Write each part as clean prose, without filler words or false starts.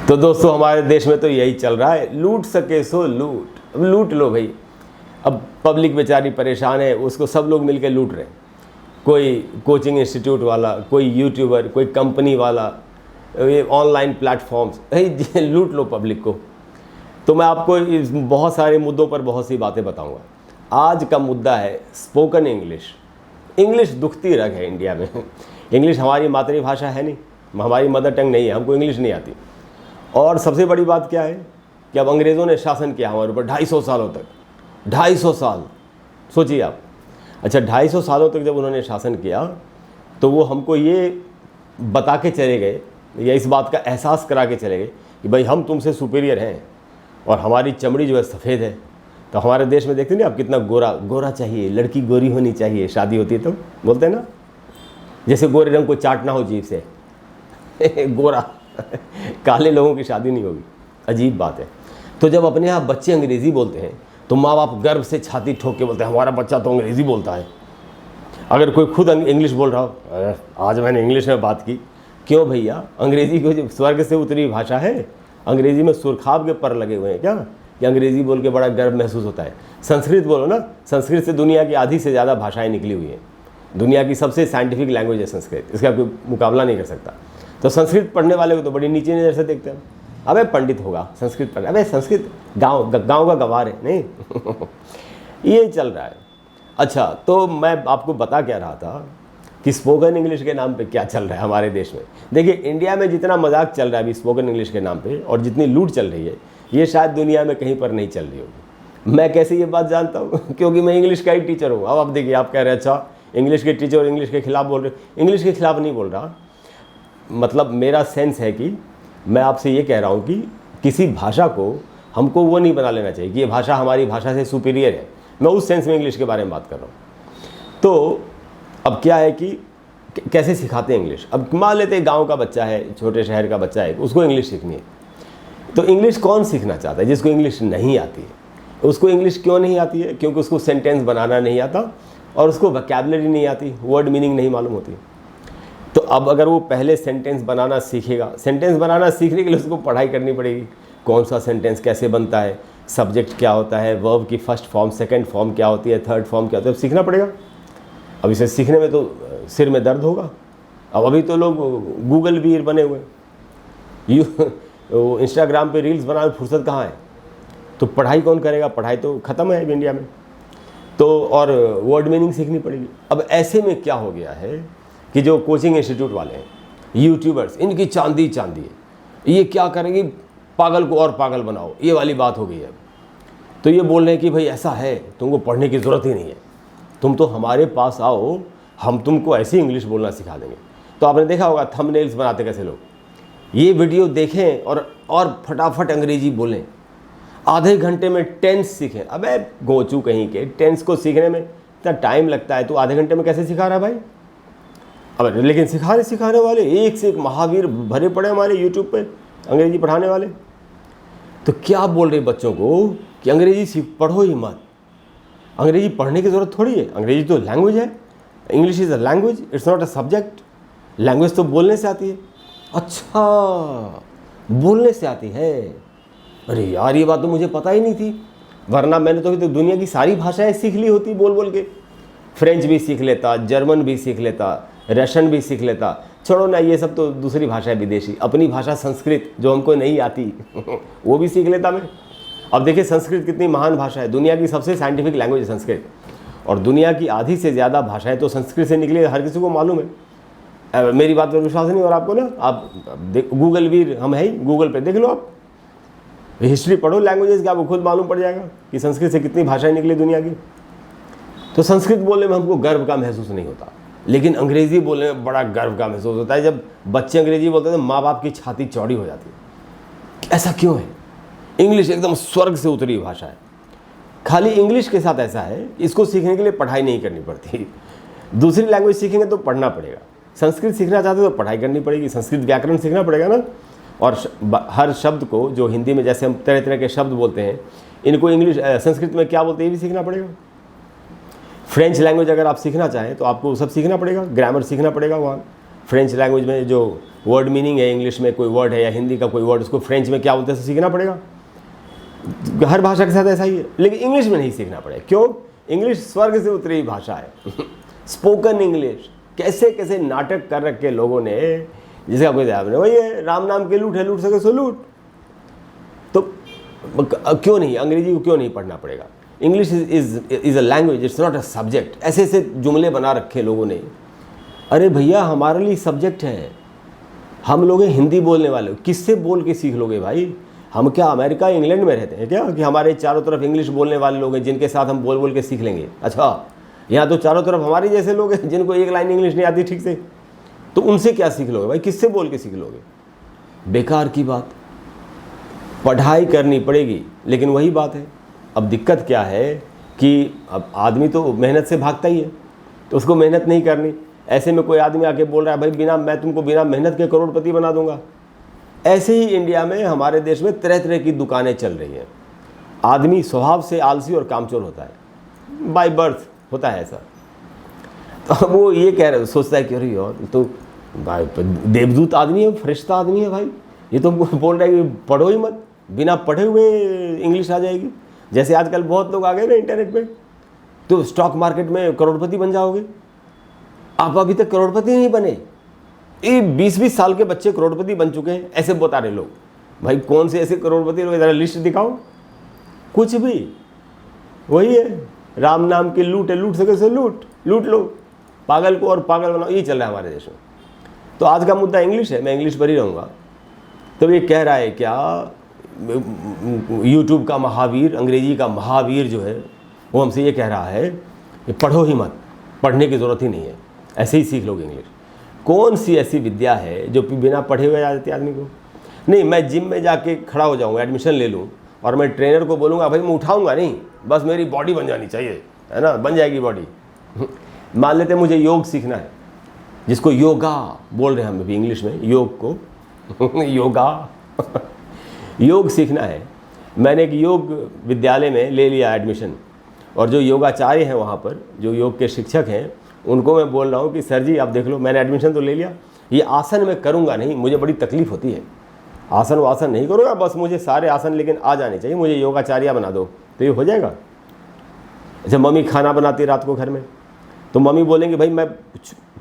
तो दोस्तों हमारे देश में तो यही चल रहा है, लूट सके सो लूट। अब लूट लो भाई। अब पब्लिक बेचारी परेशान है, उसको सब लोग मिलकर लूट रहे हैं। कोई कोचिंग इंस्टीट्यूट वाला, कोई यूट्यूबर, कोई कंपनी वाला, ये ऑनलाइन प्लेटफॉर्म्स, भाई लूट लो पब्लिक को। तो मैं आपको इस बहुत सारे मुद्दों पर बहुत सी बातें बताऊंगा। आज का मुद्दा है स्पोकन इंग्लिश। इंग्लिश दुखती रग है इंडिया में। इंग्लिश हमारी मातृभाषा है नहीं, हमारी मदर टंग नहीं है, हमको इंग्लिश नहीं आती। और सबसे बड़ी बात क्या है कि अब अंग्रेज़ों ने शासन किया हमारे ऊपर 250 सालों तक। 250 साल सोचिए आप। अच्छा, 250 सालों तक जब उन्होंने शासन किया तो वो हमको ये बता के चले गए या इस बात का एहसास करा के चले गए कि भाई हम तुमसे सुपीरियर हैं और हमारी चमड़ी जो है सफ़ेद है। तो हमारे देश में देखते नहीं आप, कितना गोरा गोरा चाहिए, लड़की गोरी होनी चाहिए, शादी होती है तो बोलते हैं ना, जैसे गोरे रंग को चाटना हो जीभ से गोरा काले लोगों की शादी नहीं होगी। अजीब बात है। तो जब अपने आप बच्चे अंग्रेज़ी बोलते हैं तो माँ बाप गर्व से छाती ठोक के बोलते हैं हमारा बच्चा तो अंग्रेज़ी बोलता है। अगर कोई खुद इंग्लिश बोल रहा हो, आज मैंने इंग्लिश में बात की, क्यों भैया, अंग्रेज़ी को स्वर्ग से उतरी भाषा है। अंग्रेज़ी में सुरखाब के पर लगे हुए हैं क्या कि अंग्रेज़ी बोल के बड़ा गर्व महसूस होता है। संस्कृत बोलो ना, संस्कृत से दुनिया की आधी से ज़्यादा भाषाएँ निकली हुई हैं। दुनिया की सबसे साइंटिफिक लैंग्वेज है संस्कृत, इसका कोई मुकाबला नहीं कर सकता। तो संस्कृत पढ़ने वाले को तो बड़ी नीचे नज़र से देखते हैं, अबे पंडित होगा संस्कृत पढ़, अबे संस्कृत गांव का गवार है नहीं ये चल रहा है। अच्छा, तो मैं आपको बता क्या रहा था कि स्पोकन इंग्लिश के नाम पे क्या चल रहा है हमारे देश में। देखिए, इंडिया में जितना मजाक चल रहा है अभी स्पोकन इंग्लिश के नाम पे और जितनी लूट चल रही है, ये शायद दुनिया में कहीं पर नहीं चल रही होगी। मैं कैसे ये बात जानता हूँ क्योंकि मैं इंग्लिश का ही टीचर हूँ। अब आप देखिए, आप कह रहे हैं अच्छा इंग्लिश के टीचर और इंग्लिश के खिलाफ बोल रहे। इंग्लिश के खिलाफ नहीं बोल रहा, मतलब मेरा सेंस है कि मैं आपसे ये कह रहा हूँ कि किसी भाषा को हमको वो नहीं बना लेना चाहिए कि ये भाषा हमारी भाषा से सुपीरियर है। मैं उस सेंस में इंग्लिश के बारे में बात कर रहा हूँ। तो अब क्या है कि कैसे सिखाते हैं इंग्लिश। अब मान लेते हैं गांव का बच्चा है, छोटे शहर का बच्चा है, उसको इंग्लिश सीखनी है। तो इंग्लिश कौन सीखना चाहता है? जिसको इंग्लिश नहीं आती है। उसको इंग्लिश क्यों नहीं आती है? क्योंकि उसको सेंटेंस बनाना नहीं आता और उसको वोकैबुलरी नहीं आती, वर्ड मीनिंग नहीं मालूम होती। तो अब अगर वो पहले सेंटेंस बनाना सीखेगा, सेंटेंस बनाना सीखने के लिए उसको पढ़ाई करनी पड़ेगी। कौन सा सेंटेंस कैसे बनता है, सब्जेक्ट क्या होता है, वर्ब की फर्स्ट फॉर्म, सेकंड फॉर्म क्या होती है, थर्ड फॉर्म क्या होता है, सीखना पड़ेगा। अब इसे सीखने में तो सिर में दर्द होगा। अब अभी तो लोग गूगल वीर बने हुए, इंस्टाग्राम पे रील्स बनाने फुर्सत कहाँ है। तो पढ़ाई कौन करेगा? पढ़ाई तो ख़त्म है इंडिया में। तो और वर्ड मीनिंग सीखनी पड़ेगी। अब ऐसे में क्या हो गया है कि जो कोचिंग इंस्टीट्यूट वाले हैं, यूट्यूबर्स, इनकी चांदी है। ये क्या करेंगे, पागल को और पागल बनाओ, ये वाली बात हो गई है। तो ये बोल रहे हैं कि भाई ऐसा है, तुमको पढ़ने की ज़रूरत ही नहीं है, तुम तो हमारे पास आओ, हम तुमको ऐसी इंग्लिश बोलना सिखा देंगे। तो आपने देखा होगा थंबनेल्स बनाते कैसे लोग, ये वीडियो देखें और फटाफट अंग्रेजी बोलें, आधे घंटे में टेंस सीखें। अबे गोचू कहीं के, टेंस को सीखने में इतना टाइम लगता है, तो आधे घंटे में कैसे सिखा रहा है भाई? अब लेकिन सिखाने वाले एक से एक महावीर भरे पड़े हमारे यूट्यूब पे, अंग्रेजी पढ़ाने वाले। तो क्या बोल रहे बच्चों को कि अंग्रेजी पढ़ो ही मत, अंग्रेजी पढ़ने की ज़रूरत थोड़ी है, अंग्रेजी तो लैंग्वेज है, English is a language, it's not a subject. Language तो बोलने से आती है। अच्छा, बोलने से आती है? अरे यार, ये बात तो मुझे पता ही नहीं थी, वरना मैंने तो दुनिया की सारी भाषाएं सीख ली होती बोल बोल के। फ्रेंच भी सीख लेता, जर्मन भी सीख लेता, रशियन भी सीख लेता। छोड़ो ना, ये सब तो दूसरी भाषा है विदेशी, अपनी भाषा संस्कृत जो हमको नहीं आती वो भी सीख लेता मैं। अब देखिए संस्कृत कितनी महान भाषा है, दुनिया की सबसे साइंटिफिक लैंग्वेज है संस्कृत, और दुनिया की आधी से ज़्यादा भाषाएं तो संस्कृत से निकली, हर किसी को मालूम है। मेरी बात पर विश्वास नहीं हो रहा आपको ना, आप गूगल वीर हम है ही, गूगल पे देख लो, आप हिस्ट्री पढ़ो लैंग्वेजेस की, आपको खुद मालूम पड़ जाएगा कि संस्कृत से कितनी भाषाएं निकली दुनिया की। तो संस्कृत बोलने में हमको गर्व का महसूस नहीं होता, लेकिन अंग्रेज़ी बोलने में बड़ा गर्व का महसूस होता है। जब बच्चे अंग्रेज़ी बोलते हैं तो माँ बाप की छाती चौड़ी हो जाती है। ऐसा क्यों है? इंग्लिश एकदम स्वर्ग से उतरी भाषा है। खाली इंग्लिश के साथ ऐसा है, इसको सीखने के लिए पढ़ाई नहीं करनी पड़ती। दूसरी लैंग्वेज सीखेंगे तो पढ़ना पड़ेगा। संस्कृत सीखना चाहते हो तो पढ़ाई करनी पड़ेगी, संस्कृत व्याकरण सीखना पड़ेगा ना। और हर शब्द को, जो हिंदी में जैसे हम तरह तरह के शब्द बोलते हैं, इनको इंग्लिश संस्कृत में क्या बोलते हैं ये भी सीखना पड़ेगा। फ्रेंच लैंग्वेज अगर आप सीखना चाहें तो आपको सब सीखना पड़ेगा, ग्रामर सीखना पड़ेगा वहाँ। फ्रेंच लैंग्वेज में जो वर्ड मीनिंग है इंग्लिश में कोई वर्ड है या हिंदी का कोई वर्ड, उसको फ्रेंच में क्या बोलते हैं सीखना पड़ेगा। हर भाषा के साथ ऐसा ही है, लेकिन इंग्लिश में नहीं सीखना पड़ेगा। क्यों? इंग्लिश स्वर्ग से उतरी भाषा है। स्पोकन इंग्लिश, कैसे कैसे नाटक कर रखे लोगों ने, जिसका कोई जवाब नहीं। वही है, राम नाम के लूट है, लूट सके सो लूट। तो क्यों नहीं, अंग्रेजी को क्यों नहीं पढ़ना पड़ेगा? English is a language, it's not a subject. ऐसे ऐसे जुमले बना रखे लोगों ने। अरे भैया, हमारे लिए सब्जेक्ट है, हम लोग हिंदी बोलने वाले, किससे बोल के सीख लोगे भाई? हम क्या अमेरिका इंग्लैंड में रहते हैं क्या कि हमारे चारों तरफ इंग्लिश बोलने वाले लोग हैं जिनके साथ हम बोल बोल के सीख लेंगे? अच्छा, यहाँ तो चारों तरफ हमारे जैसे लोग हैं जिनको एक लाइन इंग्लिश नहीं आती ठीक से, तो उनसे क्या सीख लोगे भाई? किससे बोल के सीख लोगे? बेकार की बात। पढ़ाई करनी पड़ेगी, लेकिन वही बात है, अब दिक्कत क्या है कि अब आदमी तो मेहनत से भागता ही है, तो उसको मेहनत नहीं करनी। ऐसे में कोई आदमी आके बोल रहा है भाई मैं तुमको बिना मेहनत के करोड़पति बना दूंगा। ऐसे ही इंडिया में, हमारे देश में तरह तरह की दुकानें चल रही हैं। आदमी स्वभाव से आलसी और कामचोर होता है, बाय बर्थ होता है ऐसा। तो वो ये कह रहे, सोचता है कि अरे यार तो भाई देवदूत आदमी है, फरिश्ता आदमी है भाई, ये तो बोल रहा है कि पढ़ो ही मत, बिना पढ़े हुए इंग्लिश आ जाएगी। जैसे आजकल बहुत लोग आ गए ना इंटरनेट पे, तो स्टॉक मार्केट में करोड़पति बन जाओगे। आप अभी तक करोड़पति नहीं बने, ये 20-20 साल के बच्चे करोड़पति बन चुके हैं, ऐसे बता रहे लोग। भाई कौन से ऐसे करोड़पति लोग, ज़रा लिस्ट दिखाओ। कुछ भी, वही है, राम नाम के लूट है, लूट सके से लूट लो, पागल को और पागल बनाओ, ये चल रहा है हमारे देश में। तो आज का मुद्दा इंग्लिश है, मैं इंग्लिश पर ही रहूँगा। तो ये कह रहा है क्या, यूट्यूब का महावीर, अंग्रेजी का महावीर जो है, वो हमसे ये कह रहा है कि पढ़ो ही मत, पढ़ने की ज़रूरत ही नहीं है, ऐसे ही सीख लोगे इंग्लिश। कौन सी ऐसी विद्या है जो बिना पढ़े हुए आ जाती है आदमी को? नहीं, मैं जिम में जाके खड़ा हो जाऊँगा, एडमिशन ले लूँ और मैं ट्रेनर को बोलूँगा भाई मैं उठाऊँगा नहीं, बस मेरी बॉडी बन जानी चाहिए, है ना, बन जाएगी बॉडी। मान लेते मुझे योग सीखना है, जिसको योगा बोल रहे हैं हम भी इंग्लिश में, योग को योगा योग सीखना है। मैंने एक योग विद्यालय में ले लिया एडमिशन, और जो योगाचार्य हैं वहाँ पर, जो योग के शिक्षक हैं, उनको मैं बोल रहा हूँ कि सर जी आप देख लो, मैंने एडमिशन तो ले लिया, ये आसन मैं करूँगा नहीं, मुझे बड़ी तकलीफ़ होती है, आसन वासन नहीं करूँगा, बस मुझे सारे आसन लेकिन आ जाने चाहिए, मुझे योगाचार्य बना दो, तो ये हो जाएगा। अच्छा, मम्मी खाना बनाती है रात को घर में, तो मम्मी बोलेंगे भाई मैं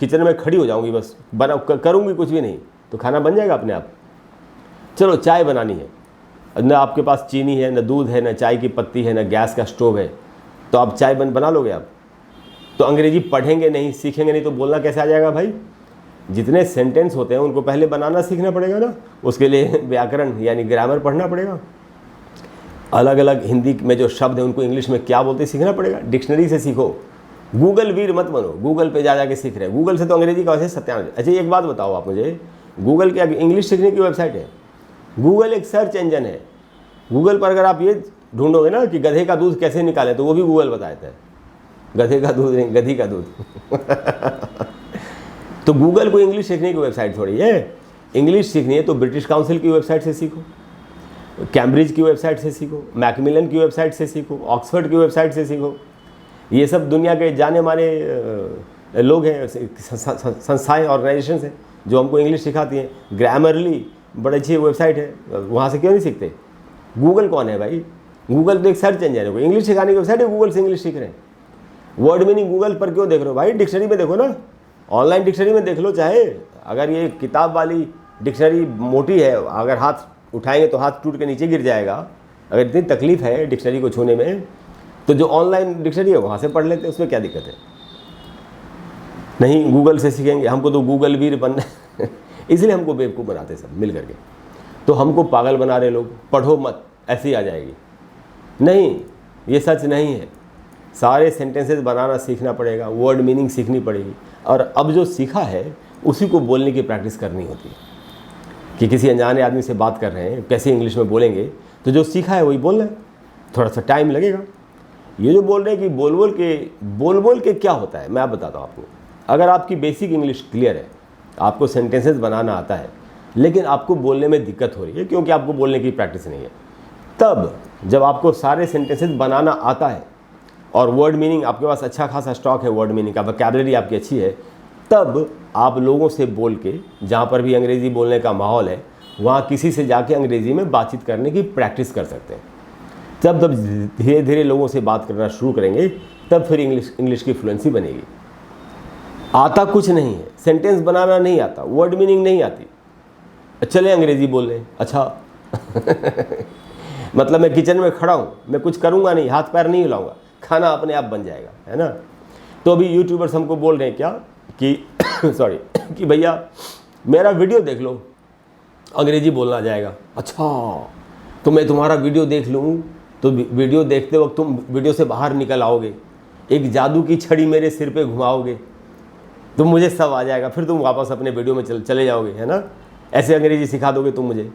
किचन में खड़ी हो जाऊँगी, बस बना करूँगी कुछ भी नहीं, तो खाना बन जाएगा अपने आप। चलो चाय बनानी है, न आपके पास चीनी है, न दूध है, न चाय की पत्ती है, न गैस का स्टोव है, तो आप चाय बना लोगे आप? तो अंग्रेजी पढ़ेंगे नहीं, सीखेंगे नहीं, तो बोलना कैसे आ जाएगा भाई? जितने सेंटेंस होते हैं उनको पहले बनाना सीखना पड़ेगा ना, उसके लिए व्याकरण यानी ग्रामर पढ़ना पड़ेगा। अलग अलग हिंदी में जो शब्द हैं उनको इंग्लिश में क्या बोलते सीखना पड़ेगा, डिक्शनरी से सीखो। गूगल वीर मत बनो, गूगल पे जा के सीख रहे हैं, गूगल से तो अंग्रेजी का वैसे सत्यानाश। अच्छा एक बात बताओ आप मुझे, गूगल क्या इंग्लिश सीखने की वेबसाइट है? गूगल एक सर्च इंजन है। गूगल पर अगर आप ये ढूंढोगे ना कि गधे का दूध कैसे निकालें, तो वो भी गूगल बताता है, गधे का दूध नहीं, गधी का दूध। तो गूगल को इंग्लिश सीखने की वेबसाइट थोड़ी है। इंग्लिश सीखनी है तो ब्रिटिश काउंसिल की वेबसाइट से सीखो, कैम्ब्रिज की वेबसाइट से सीखो, मैकमिलन की वेबसाइट से सीखो, ऑक्सफोर्ड की वेबसाइट से सीखो। ये सब दुनिया के जाने माने लोग हैं, संस्थाएं, ऑर्गेनाइजेशन हैं जो हमको इंग्लिश सिखाती हैं। ग्रामरली बड़ी अच्छी वेबसाइट है, वहाँ से क्यों नहीं सीखते? गूगल कौन है भाई? गूगल तो एक सर्च इंजन है, इंग्लिश सिखाने की वेबसाइट है, गूगल से इंग्लिश सीख रहे हैं। वर्ड मीनिंग गूगल पर क्यों देख रहे हो भाई? डिक्शनरी में देखो ना, ऑनलाइन डिक्शनरी में देख लो। चाहे अगर ये किताब वाली डिक्शनरी मोटी है, अगर हाथ उठाएंगे तो हाथ टूट के नीचे गिर जाएगा, अगर इतनी तकलीफ है डिक्शनरी को छूने में, तो जो ऑनलाइन डिक्शनरी है वहाँ से पढ़ लेते हैं, उसमें क्या दिक्कत है? नहीं, गूगल से सीखेंगे, हमको तो गूगल वीर बनना है। इसलिए हमको बेवकूफ़ बनाते सब मिल करके, तो हमको पागल बना रहे लोग। पढ़ो मत, ऐसे ही आ जाएगी। नहीं, ये सच नहीं है। सारे सेंटेंसेस बनाना सीखना पड़ेगा, वर्ड मीनिंग सीखनी पड़ेगी, और अब जो सीखा है उसी को बोलने की प्रैक्टिस करनी होती है। कि किसी अनजाने आदमी से बात कर रहे हैं, कैसे इंग्लिश में बोलेंगे, तो जो सीखा है वही बोलना है, थोड़ा सा टाइम लगेगा। ये जो बोल रहे हैं कि बोल बोल के क्या होता है, मैं आप बताता हूँ आपको। अगर आपकी बेसिक इंग्लिश क्लियर है, आपको सेंटेंसेस बनाना आता है, लेकिन आपको बोलने में दिक्कत हो रही है क्योंकि आपको बोलने की प्रैक्टिस नहीं है, तब जब आपको सारे सेंटेंसेस बनाना आता है और वर्ड मीनिंग आपके पास अच्छा खासा स्टॉक है, वर्ड मीनिंग का वोकैबुलरी आपकी अच्छी है, तब आप लोगों से बोल के, जहाँ पर भी अंग्रेज़ी बोलने का माहौल है, वहाँ किसी से जाके अंग्रेज़ी में बातचीत करने की प्रैक्टिस कर सकते हैं। जब धीरे धीरे लोगों से बात करना शुरू करेंगे तब फिर इंग्लिश की फ्लुएंसी बनेगी। आता कुछ नहीं है, सेंटेंस बनाना नहीं आता, वर्ड मीनिंग नहीं आती, चले अंग्रेज़ी बोल रहे हैं, अच्छा मतलब मैं किचन में खड़ा हूँ, मैं कुछ करूँगा नहीं, हाथ पैर नहीं हिलाऊंगा, खाना अपने आप बन जाएगा, है ना। तो अभी यूट्यूबर्स हमको बोल रहे हैं क्या कि सॉरी कि भैया मेरा वीडियो देख लो, अंग्रेज़ी बोलना आ जाएगा। अच्छा, तो मैं तुम्हारा वीडियो देख लूँ तो वीडियो देखते वक्त तुम वीडियो से बाहर निकल आओगे, एक जादू की छड़ी मेरे सिर पे घुमाओगे, तो मुझे सब आ जाएगा, फिर तुम वापस अपने वीडियो में चले जाओगे, है ना। ऐसे अंग्रेज़ी सिखा दोगे तुम मुझे।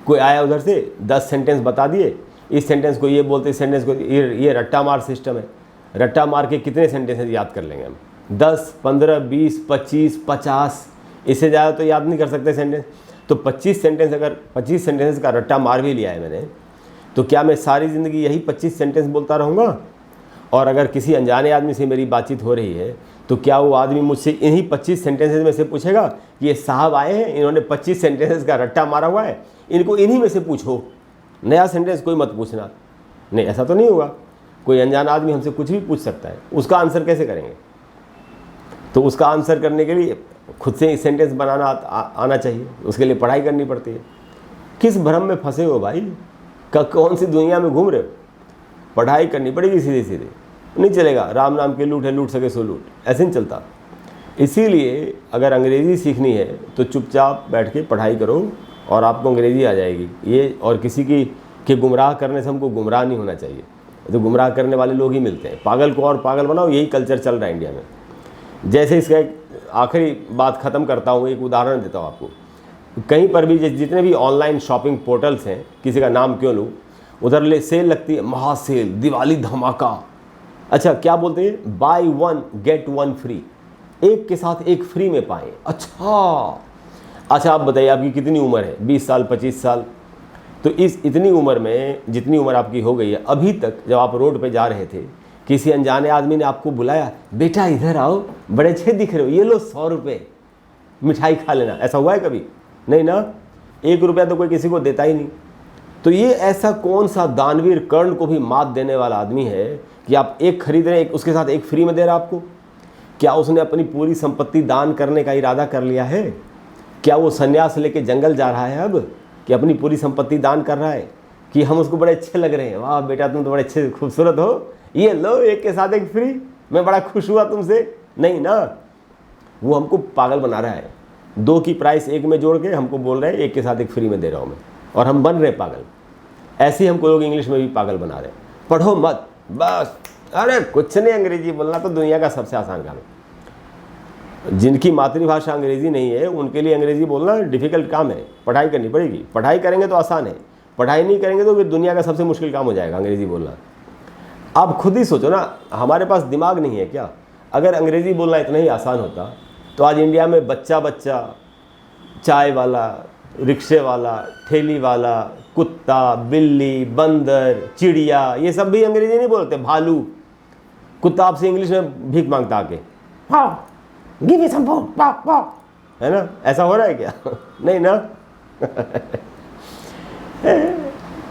कोई आया उधर से 10 सेंटेंस बता दिए, इस सेंटेंस को ये बोलते, इस सेंटेंस को ये रट्टा मार सिस्टम है। रट्टा मार के कितने सेंटेंसेस याद कर लेंगे हम? 10, 15, 20, 25, 50, इससे ज़्यादा तो याद नहीं कर सकते सेंटेंस। तो 25 सेंटेंस, अगर 25 सेंटेंस का रट्टा मार भी लिया है मैंने, तो क्या मैं सारी ज़िंदगी यही 25 सेंटेंस बोलता रहूँगा? और अगर किसी अनजाने आदमी से मेरी बातचीत हो रही है तो क्या वो आदमी मुझसे इन्हीं 25 सेंटेंसेस में से पूछेगा कि ये साहब आए हैं, इन्होंने 25 सेंटेंसेस का रट्टा मारा हुआ है, इनको इन्हीं में से पूछो, नया सेंटेंस कोई मत पूछना? नहीं, ऐसा तो नहीं होगा। कोई अनजाना आदमी हमसे कुछ भी पूछ सकता है, उसका आंसर कैसे करेंगे? तो उसका आंसर करने के लिए खुद से सेंटेंस बनाना आना चाहिए, उसके लिए पढ़ाई करनी पड़ती है। किस भ्रम में फंसे हो भाई? कौन सी दुनिया में घूम रहे हो? पढ़ाई करनी पड़ेगी सीधे सीधे, नहीं चलेगा। राम नाम के लूट है, लूट सके सो लूट, ऐसे नहीं चलता। इसीलिए अगर अंग्रेज़ी सीखनी है तो चुपचाप बैठ के पढ़ाई करो और आपको अंग्रेज़ी आ जाएगी। ये और किसी के गुमराह करने से हमको गुमराह नहीं होना चाहिए, तो गुमराह करने वाले लोग ही मिलते हैं। पागल को और पागल बनाओ, यही कल्चर चल रहा है इंडिया में। जैसे इसका एक आखिरी बात ख़त्म करता हूँ, एक उदाहरण देता हूँ आपको। कहीं पर भी जितने भी ऑनलाइन शॉपिंग पोर्टल्स हैं, किसी का नाम क्यों लूँ, उधर सेल लगती है, महासेल, दिवाली धमाका। अच्छा, क्या बोलते हैं? बाय 1 गेट 1 फ्री, एक के साथ एक फ्री में पाएँ। अच्छा आप बताइए, आपकी कितनी उम्र है? 20 साल, 25 साल। तो इतनी उम्र में, जितनी उम्र आपकी हो गई है, अभी तक जब आप रोड पे जा रहे थे, किसी अनजाने आदमी ने आपको बुलाया, बेटा इधर आओ, बड़े अच्छे दिख रहे हो, ये लो 100 रुपये, मिठाई खा लेना, ऐसा हुआ है कभी? नहीं ना। 1 रुपया तो कोई किसी को देता ही नहीं। तो ये ऐसा कौन सा दानवीर कर्ण को भी मात देने वाला आदमी है कि आप एक खरीद रहे हैं, उसके साथ एक फ्री में दे रहा आपको? क्या उसने अपनी पूरी संपत्ति दान करने का इरादा कर लिया है? क्या वो सन्यास लेके जंगल जा रहा है अब, कि अपनी पूरी संपत्ति दान कर रहा है? कि हम उसको बड़े अच्छे लग रहे हैं, वाह बेटा तुम तो बड़े अच्छे खूबसूरत हो, ये लो एक के साथ एक फ्री, मैं बड़ा खुश हुआ तुमसे? नहीं ना, वो हमको पागल बना रहा है। 2 की प्राइस 1 में जोड़ के हमको बोल रहे हैं 1 के साथ 1 फ्री में दे रहा हूँ मैं, और हम बन रहे पागल। ऐसे ही हमको लोग इंग्लिश में भी पागल बना रहे हैं। पढ़ो मत बस, अरे कुछ नहीं, अंग्रेजी बोलना तो दुनिया का सबसे आसान काम है। जिनकी मातृभाषा अंग्रेजी नहीं है उनके लिए अंग्रेजी बोलना डिफ़िकल्ट काम है, पढ़ाई करनी पड़ेगी। पढ़ाई करेंगे तो आसान है, पढ़ाई नहीं करेंगे तो फिर दुनिया का सबसे मुश्किल काम हो जाएगा अंग्रेजी बोलना। आप खुद ही सोचो ना, हमारे पास दिमाग नहीं है क्या? अगर अंग्रेज़ी बोलना इतना ही आसान होता तो आज इंडिया में बच्चा बच्चा, चाय वाला, रिक्शे वाला, ठेली वाला, कुत्ता, बिल्ली, बंदर, चिड़िया, ये सब भी अंग्रेजी नहीं बोलते। भालू, कुत्ता आपसे इंग्लिश में भीख मांगता आके, हाँ गिव मी सम फूड, है ना? ऐसा हो रहा है क्या? नहीं ना।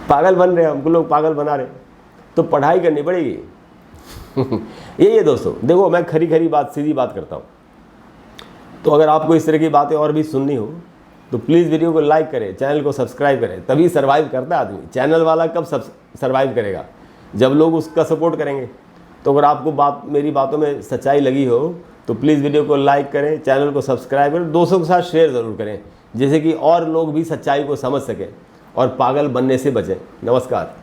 पागल बन रहे हैं, हमको लोग पागल बना रहे, तो पढ़ाई करनी पड़ेगी। यही है दोस्तों, देखो मैं खरी खरी बात, सीधी बात करता हूँ। तो अगर आपको इस तरह की बातें और भी सुननी हो तो प्लीज़ वीडियो को लाइक करें, चैनल को सब्सक्राइब करें, तभी सर्वाइव करता है आदमी। चैनल वाला कब सर्वाइव करेगा? जब लोग उसका सपोर्ट करेंगे। तो अगर आपको मेरी बातों में सच्चाई लगी हो तो प्लीज़ वीडियो को लाइक करें, चैनल को सब्सक्राइब करें, दोस्तों के साथ शेयर ज़रूर करें, जिससे कि और लोग भी सच्चाई को समझ सकें और पागल बनने से बचें। नमस्कार।